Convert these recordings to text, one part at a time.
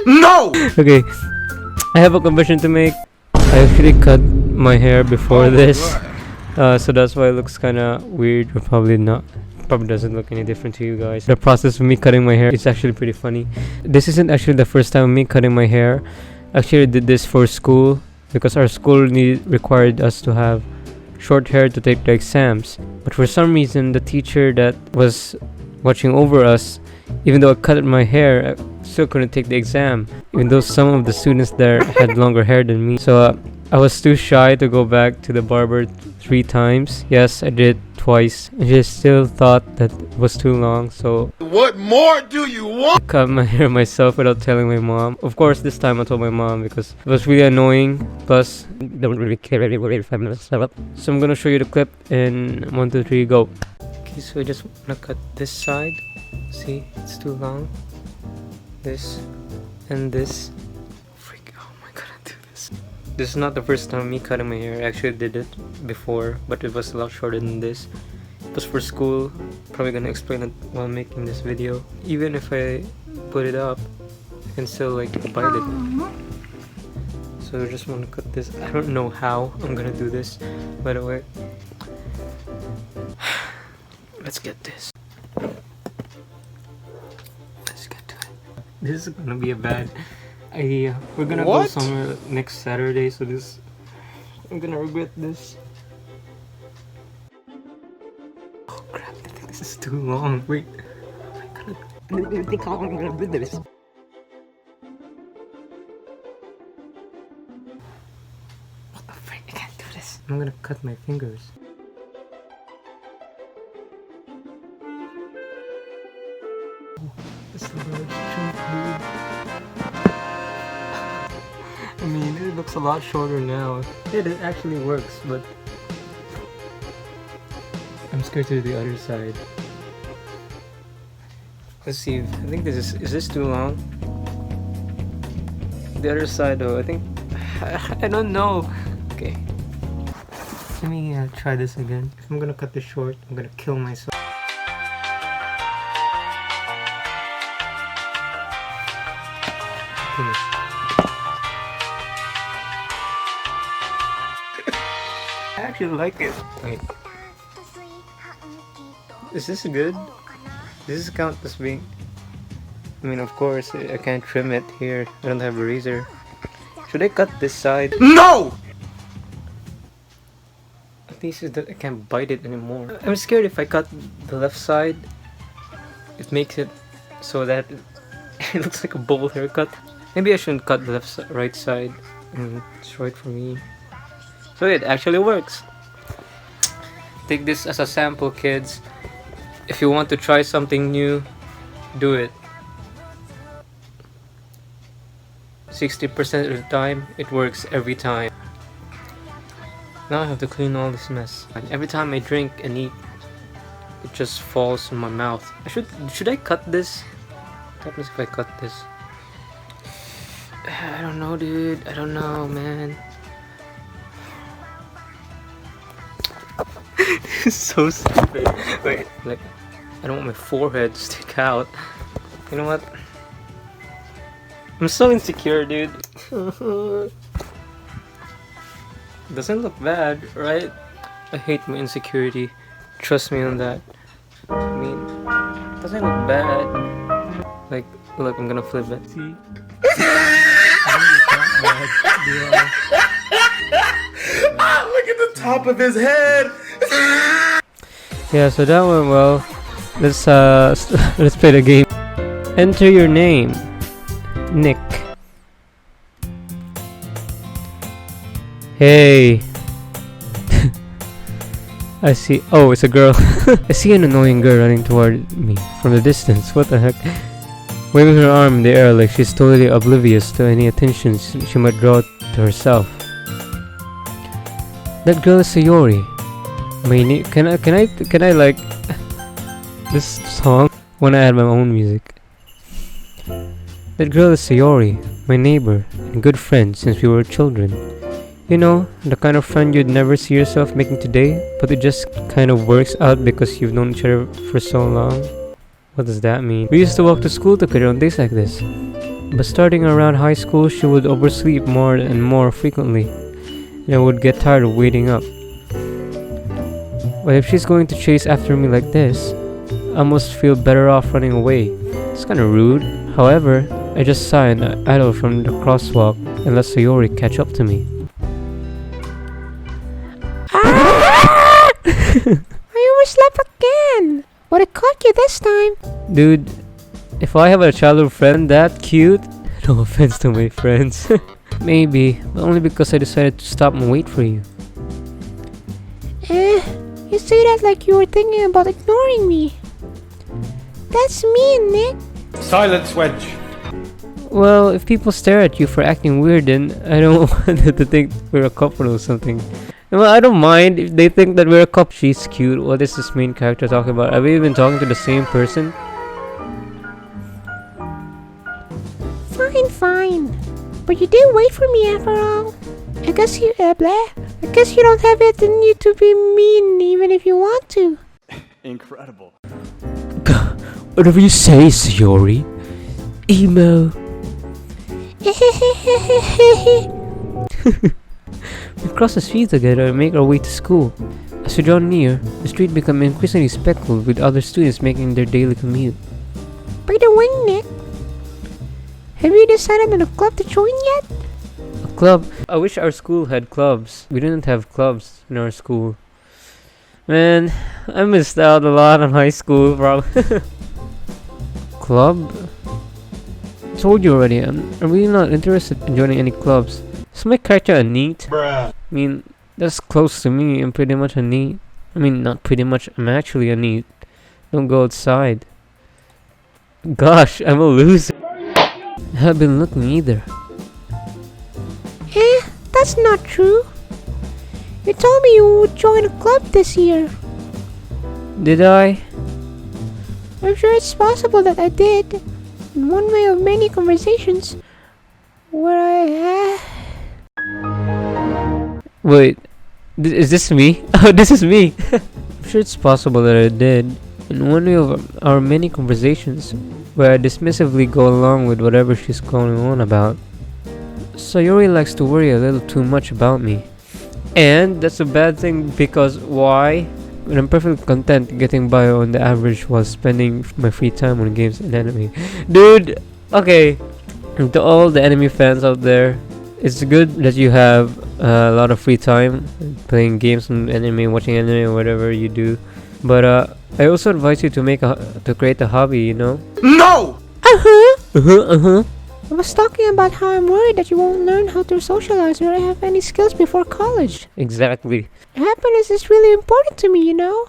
No! Okay, I have a confession to make. I actually cut my hair before this, so that's why it looks kind of weird, or probably not. Probably doesn't look any different to you guys. The process of me cutting my hair is actually pretty funny. This isn't actually the first time me cutting my hair. Actually, I did this for school because our school required us to have short hair to take the exams. But for some reason, the teacher that was watching over us, even though I cut my hair, I still couldn't take the exam, even though some of the students there had longer hair than me. So I was too shy to go back to the barber 3 times. Yes, I did twice. And she still thought that it was too long, so What more do you want? I cut my hair myself without telling my mom. Of course, this time I told my mom because it was really annoying. Plus, don't really care if I mess up. So I'm gonna show you the clip in 1, 2, 3, go. Okay, so I just wanna cut this side. See, it's too long. This and this. Freak! Oh my god, I do this. This is not the first time me cutting my hair. I actually did it before, but it was a lot shorter than this. It was for school. Probably gonna explain it while making this video. Even if I put it up, I can still like bite it. So I just want to cut this. I don't know how I'm gonna do this, by the way. Let's get this. Let's get to it. This is gonna be a bad. We're gonna go somewhere next Saturday, so I'm gonna regret this. Oh crap! I think this is too long. Wait, I don't even think how long I'm gonna do this. What the frick? I can't do this. I'm gonna cut my fingers. It's a large chunk, dude. I mean, it looks a lot shorter now. It actually works, but I'm scared to do the other side. Let's see. I think this is this too long? The other side, though. I think I don't know. Okay. Let me try this again. If I'm gonna cut this short, I'm gonna kill myself. Okay. I actually like it. Wait. Is this good? Does this count as being... I mean, of course, I can't trim it here. I don't have a razor. Should I cut this side? No! At least I can't bite it anymore. I'm scared if I cut the left side, it makes it so that it looks like a bowl haircut. Maybe I shouldn't cut the right side. It's right for me. So it actually works. Take this as a sample, kids. If you want to try something new, do it. 60% of the time, it works every time. Now I have to clean all this mess. And every time I drink and eat, it just falls in my mouth. Should I cut this? What happens if I cut this? I don't know, dude. I don't know, man. This is so stupid. Wait, like, I don't want my forehead to stick out. You know what? I'm so insecure, dude. Doesn't look bad, right? I hate my insecurity. Trust me on that. I mean, doesn't look bad. Like, look, I'm gonna flip it. See? Look at the top of his head. Yeah, so that went well. Let's let's play the game. Enter your name. Nick. Hey. I see. Oh, it's a girl. I see an annoying girl running toward me from the distance. What the heck? Waving her arm in the air like she's totally oblivious to any attention she might draw to herself. That girl is Sayori. Can I like this song when I had my own music? That girl is Sayori, my neighbor and good friend since we were children. You know, the kind of friend you'd never see yourself making today, but it just kind of works out because you've known each other for so long. What does that mean? We used to walk to school together on days like this. But starting around high school, she would oversleep more and more frequently, and I would get tired of waiting up. But if she's going to chase after me like this, I must feel better off running away. It's kinda rude. However, I just sigh and idle from the crosswalk and let Sayori catch up to me. Ah! I overslept again! But I caught you this time. Dude, if I have a childhood friend that cute, no offense to my friends, maybe, but only because I decided to stop and wait for you. You say that like you were thinking about ignoring me. That's mean, Nick. Silence, Wedge. Well, if people stare at you for acting weird, then I don't want them to think we're a couple or something. Well, I don't mind if they think that we're a couple. She's cute. What is this main character talking about? Are we even talking to the same person? Fine. But you did wait for me after all. I guess you, I guess you don't have it in you to be mean even if you want to. Incredible. Whatever you say, Sayori. Emo. We cross the street together and make our way to school. As we draw near, the street becomes increasingly speckled with other students making their daily commute. By the way, Nick, have you decided on a club to join yet? A club? I wish our school had clubs. We didn't have clubs in our school. Man, I missed out a lot on high school, probably. Club? I told you already, I'm really not interested in joining any clubs. Is my character a NEET? Bruh. I mean, that's close to me. I'm pretty much a NEET. I mean, not pretty much, I'm actually a NEET. Don't go outside. Gosh, I'm a loser. I haven't been looking either. That's not true. You told me you would join a club this year. Did I? I'm sure it's possible that I did. In one way of many conversations where I Wait, is this me? Oh, this is me! I'm sure it's possible that I did. In one way of our many conversations, where I dismissively go along with whatever she's going on about. Sayori likes to worry a little too much about me. And that's a bad thing because why? When I'm perfectly content getting by on the average while spending my free time on games and anime. Dude, okay. To all the anime fans out there, it's good that you have a lot of free time playing games and anime, watching anime, or whatever you do. But I also advise you to create a hobby, you know? No! I was talking about how I'm worried that you won't learn how to socialize or have any skills before college. Exactly. Happiness is really important to me, you know?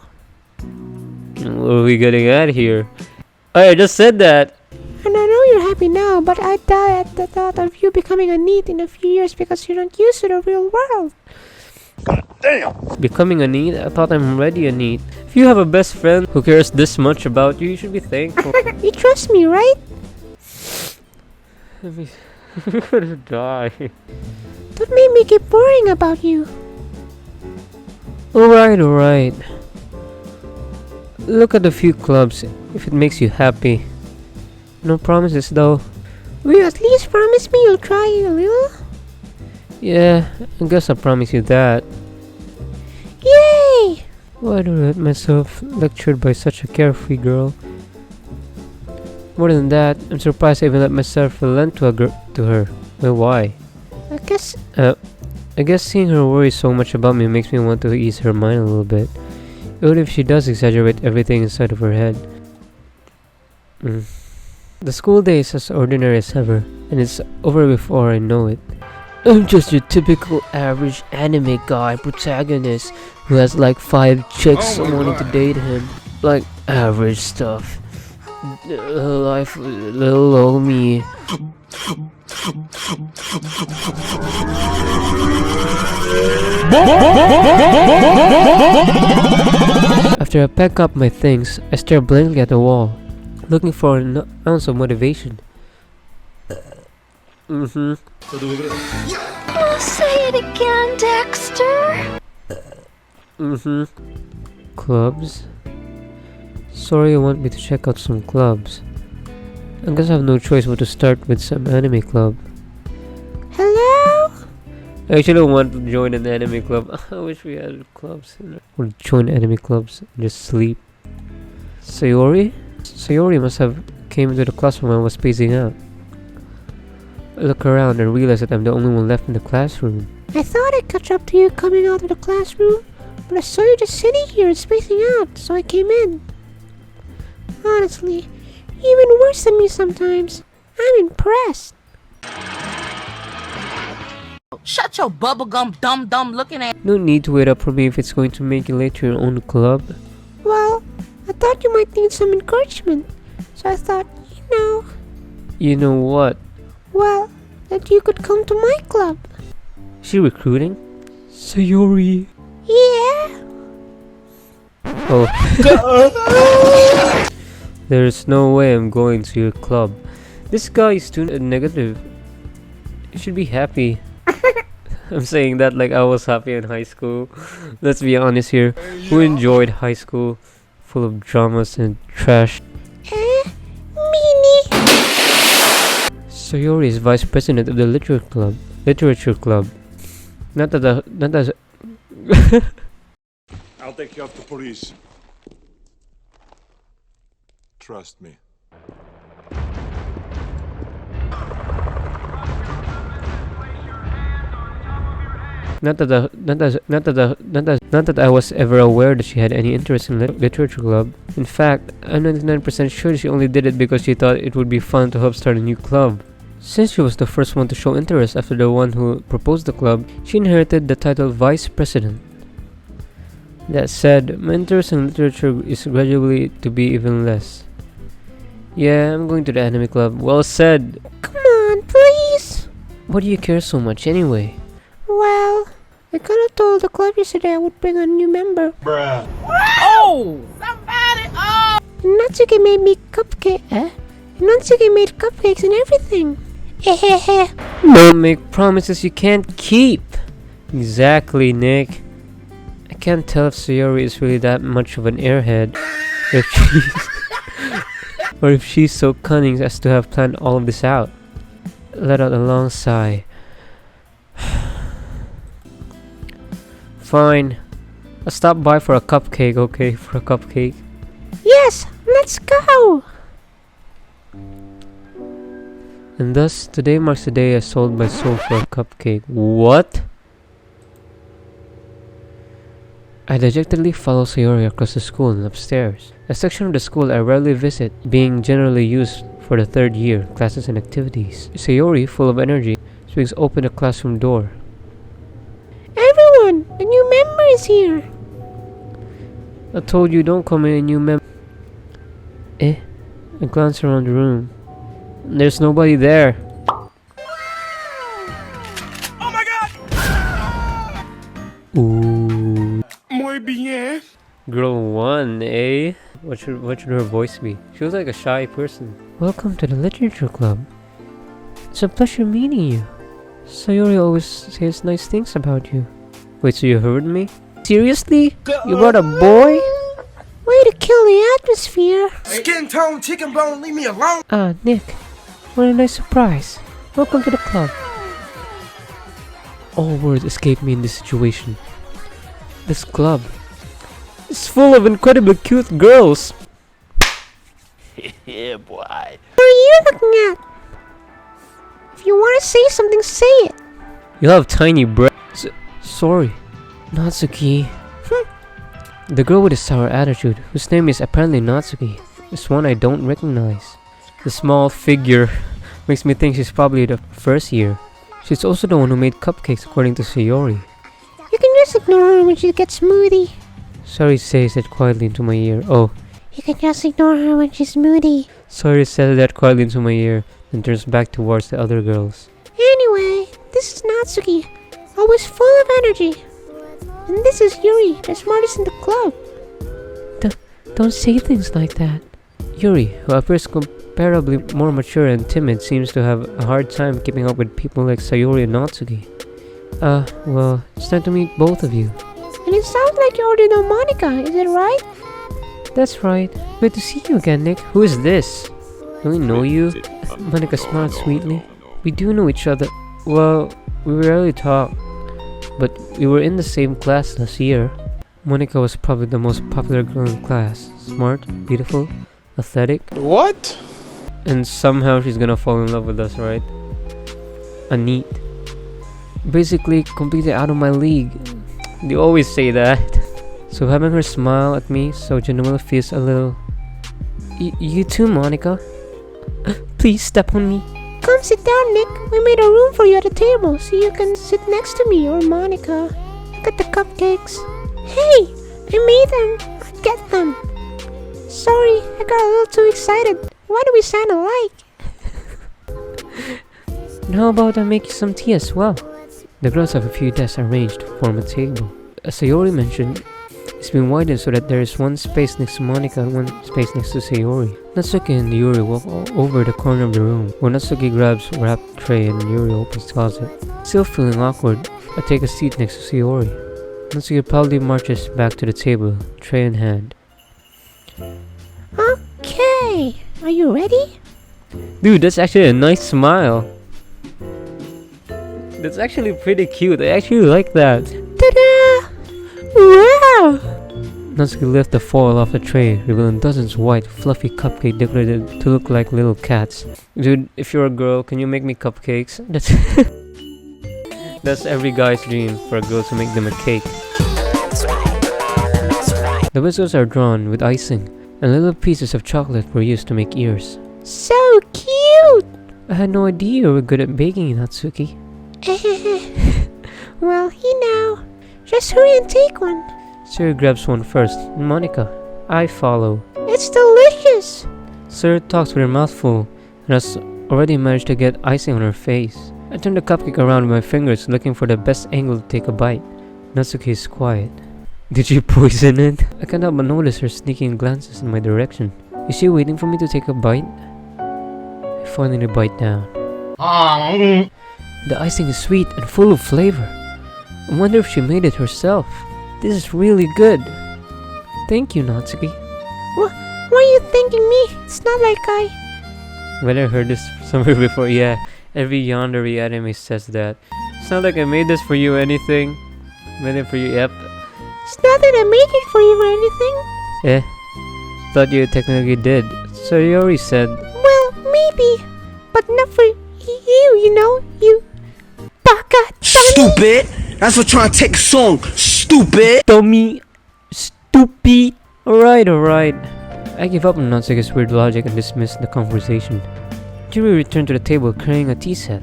What are we getting at here? I just said that. And I know you're happy now, but I die at the thought of you becoming a NEET in a few years because you're not used to the real world. Damn! Becoming a NEET? I thought I'm already a NEET. If you have a best friend who cares this much about you, you should be thankful. You trust me, right? I'm gonna die. Don't make me keep worrying about you. Alright. Look at a few clubs if it makes you happy. No promises though. Will you at least promise me you'll try a little? Yeah, I guess I promise you that. Yay! Why do I let myself lectured by such a carefree girl? More than that, I'm surprised I even let myself relent to her. Well, why? I guess seeing her worry so much about me makes me want to ease her mind a little bit. Even if she does exaggerate everything inside of her head. The school day is as ordinary as ever, and it's over before I know it. I'm just your typical average anime guy protagonist who has like 5 chicks wanting to date him. Like average stuff. Life, little old me. After I pack up my things, I stare blankly at the wall, looking for an ounce of motivation. Oh, say it again, Dexter. Clubs? Sorry, you want me to check out some clubs. I guess I have no choice but to start with some anime club. Hello? I actually want to join an anime club. I wish we had clubs. Or join anime clubs and just sleep. Sayori? Sayori must have came into the classroom when I was spacing out. I look around and realize that I'm the only one left in the classroom. I thought I'd catch up to you coming out of the classroom, but I saw you just sitting here and spacing out, so I came in. Honestly, you're even worse than me sometimes. I'm impressed. Shut your bubblegum dumb looking ass. No need to wait up for me if it's going to make you late to your own club. Well, I thought you might need some encouragement, so I thought, You know what? well, that you could come to my club. Is she recruiting? Sayori. Yeah? Oh. There's no way I'm going to your club. This guy is too negative. You should be happy. I'm saying that like I was happy in high school. Let's be honest here. Who enjoyed high school? Full of dramas and trash. Meanie. Sayori is vice president of the literature club. Not that I'll take you off the police. Trust me. Not that I was ever aware that she had any interest in literature club. In fact, I'm 99% sure she only did it because she thought it would be fun to help start a new club. Since she was the first one to show interest after the one who proposed the club, she inherited the title Vice President. That said, my interest in literature is gradually to be even less. Yeah, I'm going to the anime club. Well said! Come on, please. Why do you care so much anyway? Well, I kinda told the club yesterday I would bring a new member. Bruh. Oh! Somebody! Oh! Natsuki made me Natsuki made cupcakes and everything. Hehehe. Don't make promises you can't keep! Exactly, Nick. I can't tell if Sayori is really that much of an airhead. Or if she's so cunning as to have planned all of this out. Let out a long sigh. Fine. I'll stop by for a cupcake, okay? For a cupcake. Yes, let's go. And thus, today marks the day I sold my soul for a cupcake. What? I dejectedly follow Sayori across the school and upstairs. A section of the school I rarely visit, being generally used for the third year, classes and activities. Sayori, full of energy, swings open the classroom door. Everyone, the new member is here. I told you don't come in a new member. I glance around the room. There's nobody there. Oh my god! Ooh. Muy bien. Girl 1, eh? What should her voice be? She was like a shy person. Welcome to the literature club. It's a pleasure meeting you. Sayori always says nice things about you. Wait, so you heard me? Seriously? You brought a boy? Way to kill the atmosphere. Skin tone, chicken bone, leave me alone. Ah, Nick. What a nice surprise. Welcome to the club. All words escape me in this situation. This club is full of incredibly cute girls. Yeah, boy. What are you looking at? If you want to say something, say it. You have tiny breasts. Sorry. Natsuki. The girl with a sour attitude, whose name is apparently Natsuki, is one I don't recognize. The small figure makes me think she's probably the first year. She's also the one who made cupcakes according to Sayori. You can just ignore her when she gets moody. Sayori says that quietly into my ear. Oh, You can just ignore her when she's moody. Sayori says that quietly into my ear, then turns back towards the other girls. Anyway, this is Natsuki, always full of energy. And this is Yuri, the smartest in the club. Don't say things like that. Yuri, who appears comparably more mature and timid, seems to have a hard time keeping up with people like Sayori and Natsuki. Well, it's time to meet both of you. And it sounds like you already know Monica, is it right? That's right. Great to see you again, Nick. Who is this? Do we know you? Monica smiled sweetly. We do know each other. Well, we rarely talk, but we were in the same class last year. Monica was probably the most popular girl in class. Smart, beautiful, athletic. What? And somehow she's gonna fall in love with us, right? A neat. Basically, completely out of my league. You always say that. So having her smile at me so genuinely feels a little... You too, Monica. Please step on me. Come sit down, Nick. We made a room for you at the table so you can sit next to me or Monica. Look at the cupcakes. Hey, I made them. I'll get them. Sorry, I got a little too excited. Why do we sound alike? And how about I make you some tea as well? The girls have a few desks arranged to form a table. As Sayori mentioned, it's been widened so that there is one space next to Monica and one space next to Sayori. Natsuki and Yuri walk over the corner of the room, where Natsuki grabs a wrapped tray and Yuri opens the closet. Still feeling awkward, I take a seat next to Sayori. Natsuki proudly marches back to the table, tray in hand. Okay, are you ready? Dude, that's actually a nice smile. That's actually pretty cute. I actually like that. Ta-da! Wow! Natsuki lifted the foil off the tray, revealing dozens of white, fluffy cupcakes decorated to look like little cats. Dude, if you're a girl, can you make me cupcakes? That's that's every guy's dream, for a girl to make them a cake. The whiskers are drawn with icing, and little pieces of chocolate were used to make ears. So cute! I had no idea you were good at baking, Natsuki. Well, just hurry and take one. Sir grabs one first, and Monica. I follow. It's delicious. Sir talks with her mouth full, and has already managed to get icing on her face. I turn the cupcake around with my fingers, looking for the best angle to take a bite. Natsuki is quiet. Did you poison it? I can't help but notice her sneaking glances in my direction. Is she waiting for me to take a bite? I finally bite down. The icing is sweet and full of flavor. I wonder if she made it herself. This is really good. Thank you, Natsuki. Why are you thanking me? It's not like I... Well, I heard this somewhere before. Yeah, every yandere anime says that. It's not like I made this for you or anything. Made it for you, yep. It's not that I made it for you or anything. Thought you technically did. So you already said. Well, maybe. But not for you, you baka dummy. Stupid! That's what trying to take a song. Stupid! Dummy! Stupid! Alright. I give up on Natsuki's weird logic and dismiss the conversation. Yuri returned to the table carrying a tea set.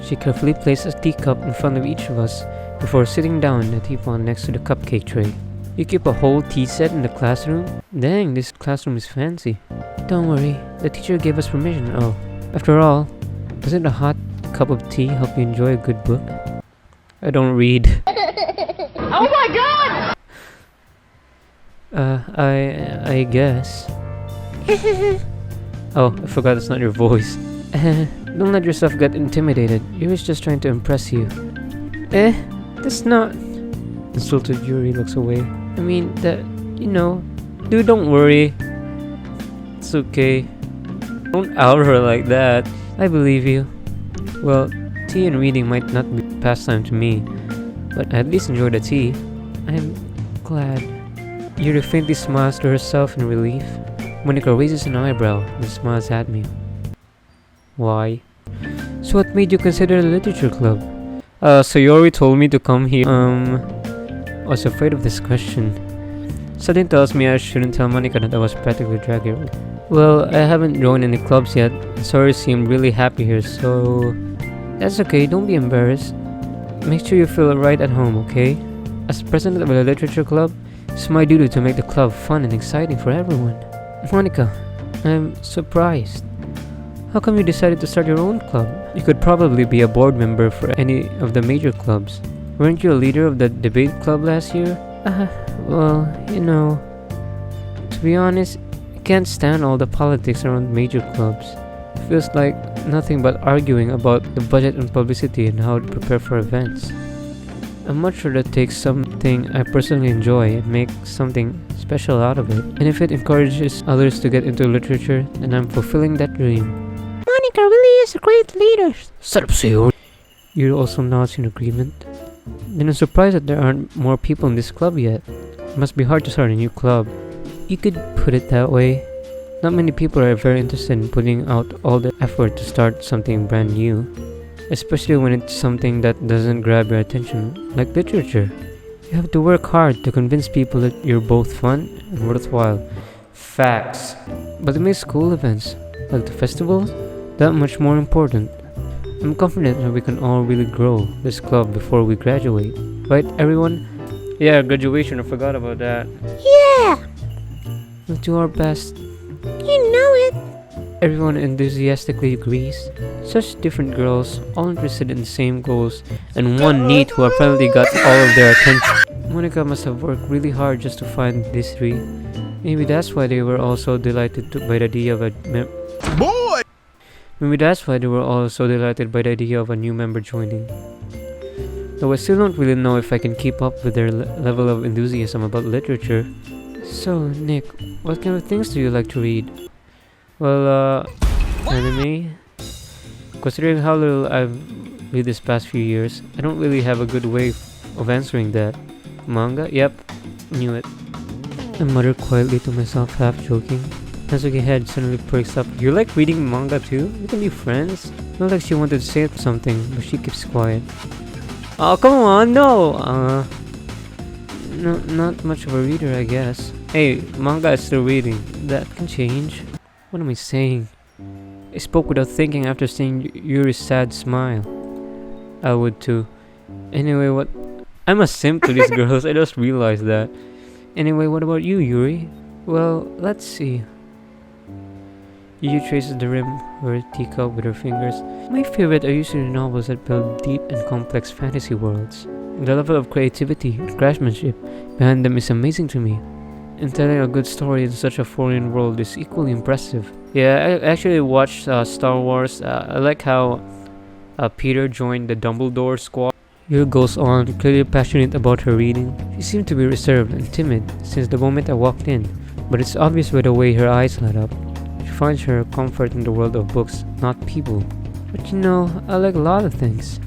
She carefully placed a teacup in front of each of us before sitting down in the teapot next to the cupcake tray. You keep a whole tea set in the classroom? Dang, this classroom is fancy. Don't worry, the teacher gave us permission. Oh, after all, doesn't a hot cup of tea help you enjoy a good book? I don't read. Oh my god! I guess. Oh, I forgot it's not your voice. Don't let yourself get intimidated. Yuri's just trying to impress you. That's not... Insulted Yuri looks away. I mean, dude, don't worry. It's okay. Don't out her like that. I believe you. Well, tea and reading might not be pastime to me, but I at least enjoy the tea. I'm glad. Yuri faintly smiles to herself in relief. Monica raises an eyebrow and smiles at me. Why? So what made you consider the literature club? Sayori told me to come here. I was afraid of this question. Something tells me I shouldn't tell Monica that I was practically dragging her. Well, I haven't joined any clubs yet. Sayori seemed really happy here, so... That's okay, don't be embarrassed. Make sure you feel right at home, okay? As president of the literature club, it's my duty to make the club fun and exciting for everyone. Monica, I'm surprised. How come you decided to start your own club? You could probably be a board member for any of the major clubs. Weren't you a leader of the debate club last year? Well, to be honest, I can't stand all the politics around major clubs. It feels like nothing but arguing about the budget and publicity and how to prepare for events. I'm much sure that takes something I personally enjoy and make something special out of it. And if it encourages others to get into literature, then I'm fulfilling that dream. Monica really is a great leader. Shut up, Sayo. You're also nods in agreement. Then I'm surprised that there aren't more people in this club yet. It must be hard to start a new club. You could put it that way. Not many people are very interested in putting out all the effort to start something brand new, especially when it's something that doesn't grab your attention, like literature. You have to work hard to convince people that you're both fun and worthwhile. Facts. But it makes school events, like the festivals, that much more important. I'm confident that we can all really grow this club before we graduate. Right, everyone? Yeah, graduation, I forgot about that. Yeah, We'll do our best. you know it. Everyone enthusiastically agrees. Such different girls, all interested in the same goals, and one neat who apparently got all of their attention. Monica must have worked really hard just to find these three. Maybe that's why they were all so delighted by the idea of a Maybe that's why they were all so delighted by the idea of a new member joining. Though I still don't really know if I can keep up with their level of enthusiasm about literature. So, Nick, what kind of things do you like to read? Well, anime? Considering how little I've read this past few years, I don't really have a good way of answering that. Manga? Yep, knew it. I muttered quietly to myself, half joking. Natsuki's head suddenly perks up. You like reading manga too? We can be friends. Not like she wanted to say something, but she keeps quiet. Oh, come on, no! No, not much of a reader, I guess. Hey, manga is still reading. That can change. What am I saying? I spoke without thinking after seeing Yuri's sad smile. I would too. Anyway, what? I'm a simp to these girls, I just realized that. Anyway, what about you, Yuri? Well, let's see. Yuyu traces the rim of her teacup with her fingers. My favorite are usually novels that build deep and complex fantasy worlds. The level of creativity and craftsmanship behind them is amazing to me. And telling a good story in such a foreign world is equally impressive. Yeah, I actually watched Star Wars. I like how Peter joined the Dumbledore squad. Yuyu goes on, clearly passionate about her reading. She seemed to be reserved and timid since the moment I walked in, but it's obvious by the way her eyes light up. She finds her comfort in the world of books, not people. But you know, I like a lot of things.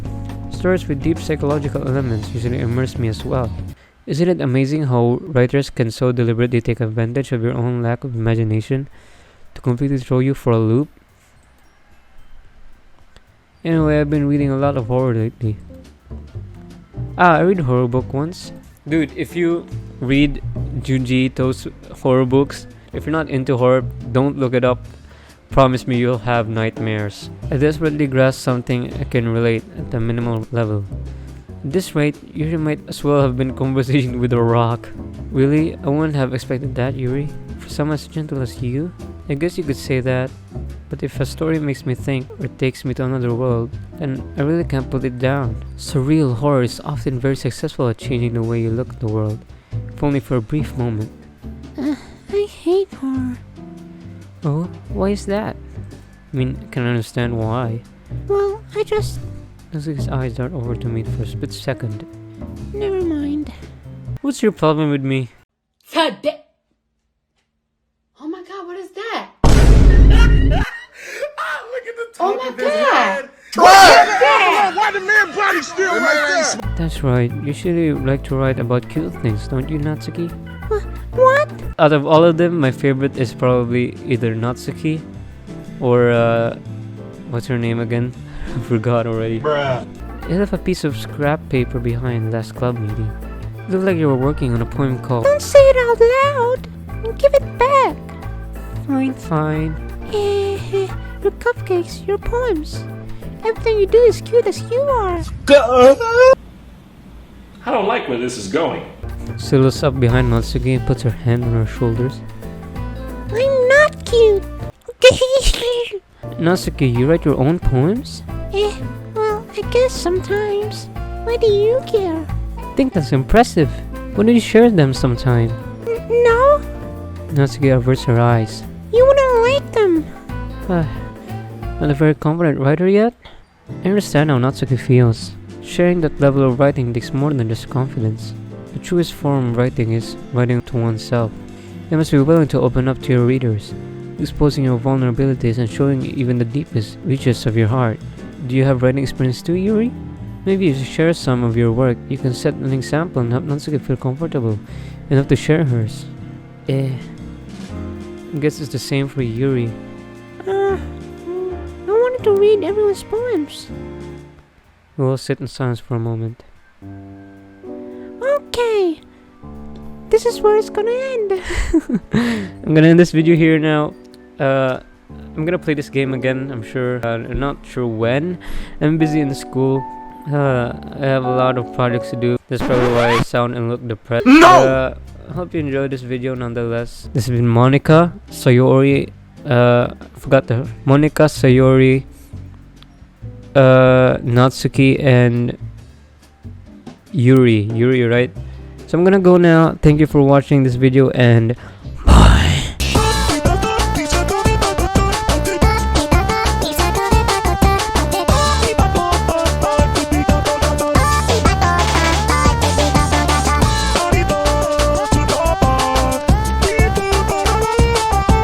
Stories with deep psychological elements usually immerse me as well. Isn't it amazing how writers can so deliberately take advantage of your own lack of imagination to completely throw you for a loop? Anyway, I've been reading a lot of horror lately. I read a horror book once. Dude, if you read Junji Ito's horror books, if you're not into horror, don't look it up. Promise me you'll have nightmares. I desperately grasp something I can relate at the minimal level. At this rate, Yuri might as well have been conversating with a rock. Really? I wouldn't have expected that, Yuri. For someone as gentle as you? I guess you could say that. But if a story makes me think or takes me to another world, then I really can't put it down. Surreal horror is often very successful at changing the way you look at the world, if only for a brief moment. I hate horror. Oh, why is that? I mean, I can understand why. Well, I just... Natsuki's eyes dart over to me for a split second. Never mind. What's your problem with me? Oh my god, what is that? Look at the top Oh my of his god! head. Why the man body still right there? That's right, you usually like to write about cute things, don't you, Natsuki? What? Out of all of them, my favorite is probably either Natsuki or what's her name again? I forgot already. Bruh. You left a piece of scrap paper behind last club meeting. It looked like you were working on a poem called... Don't say it out loud. Give it back. Fine, fine. Your cupcakes, your poems. Everything you do is cute as you are. I don't like where this is going. She looks up behind Natsuki and puts her hand on her shoulders. I'm not cute. Natsuki, you write your own poems? Well, I guess sometimes. Why do you care? I think that's impressive. Why don't you share them sometime? No, Natsuki averts her eyes. you wouldn't like them. Not a very confident writer yet? I understand how Natsuki feels. sharing that level of writing takes more than just confidence. The truest form of writing is writing to oneself. You must be willing to open up to your readers, exposing your vulnerabilities and showing even the deepest reaches of your heart. Do you have writing experience too, Yuri? Maybe if you share some of your work, you can set an example and help Natsuki feel comfortable enough to share hers. I guess it's the same for Yuri. I wanted to read everyone's poems. We'll sit in silence for a moment. Okay. This is where it's gonna end. I'm gonna end this video here now. I'm gonna play this game again, I'm sure. I'm not sure when. I'm busy in school. I have a lot of projects to do. That's probably why I sound and look depressed. No! I hope you enjoyed this video nonetheless. This has been Monica, Sayori, Monica, Sayori, Natsuki, and Yuri, right? So I'm gonna go now. Thank you for watching this video, and